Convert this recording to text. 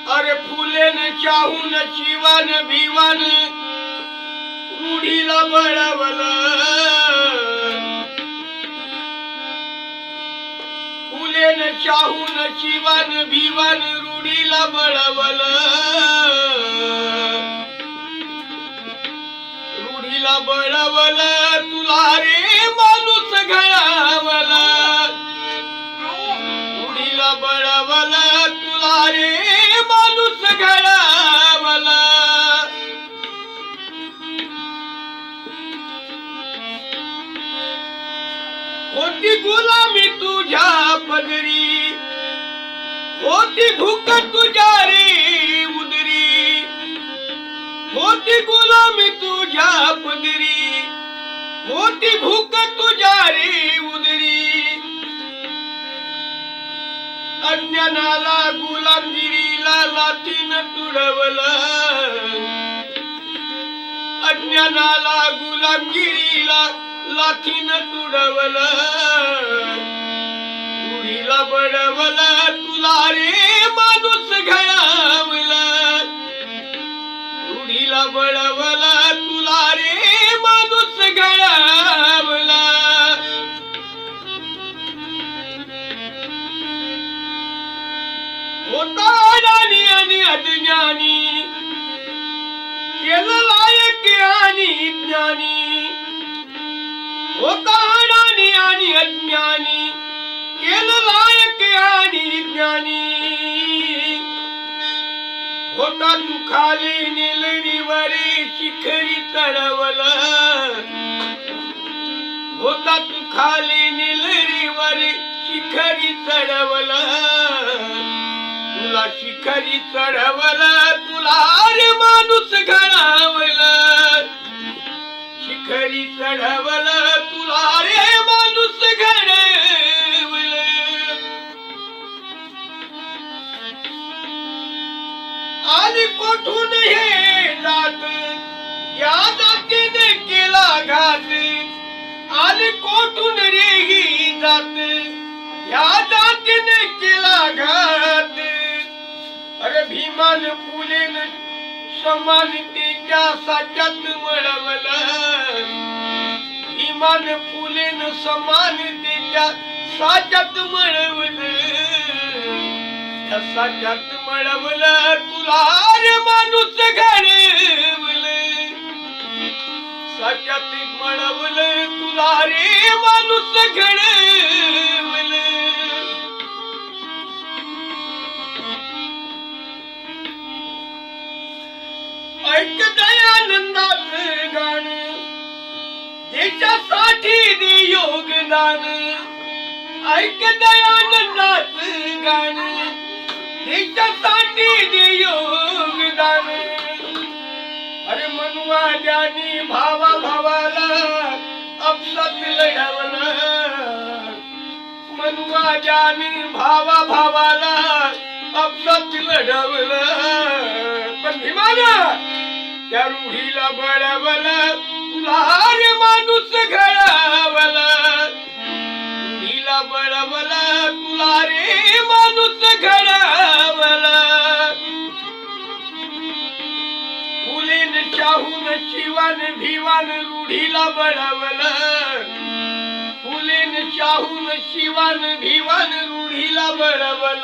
अरे फुलेन चाहून चिवान भिवान रूढीला बळवल फुलेन चाहून चिवान भिवान रूढीला बळवल रूढीला बळवल तुला रे माणूस घडवल रूढीला बळवल तुला रे माणूस घडवल होती गुलामी तुझ्या पदरी होती भूक तुझ्या रे उदरी होती गुलामी तुझ्या पदरी होती भूक तुझ्या रे उदरी अज्ञानाला गुलामगिरीला लाथीन तुडवल अज्ञानाला गुलामगिरीला लाथीन तुडवल रूढीला बळवल तुला रे माणूस घडवल रूढीला बळवल तुला रे माणूस घडवल होता अडाणी आणि अज्ञानी केलं लायक आणि ज्ञानी होता अडाणी आणि अज्ञानी केलं लायक आणि ज्ञानी होता तू खाली निलरीवरी शिखरी चढवल होता तू खाली निलरीवरी शिखरी चढवल तुला शिखरी चढवल तुला रे माणूस घडवल शिखरी चढवल तुला रे माणूस घडवल आणि कोठून हे जात या जातीने केला घात आणि कोठून रे ही जात या जातीने केला घात अरे भीमान फुलेन समानतेच्या साच्यात मळवल भीमान फुलेन समानतेच्या साच्यात मळवल त्या साच्यात मळवल तुला रे माणूस घडवल साच्यात मळवल तुला रे माणूस घडवल ऐक दयानंदाचं गाणं देशासाठी दे योगदान ऐक दयानंदाचं गाणं देशासाठी दे योगदान अरे मनुवाद्यानी भावा भावाला आपसात लढवल मनुवाद्यानी भावा भावाला आपसात लढवल पण भीमाना त्या रूढीला बळवल तुला रे माणूस घडवल रूढीला बळवल तुला रे माणूस घडवल फुलेन चाहून शिवान भिवान रूढीला बळवल फुलेन चाहून शिवान भिवान रूढीला बळवल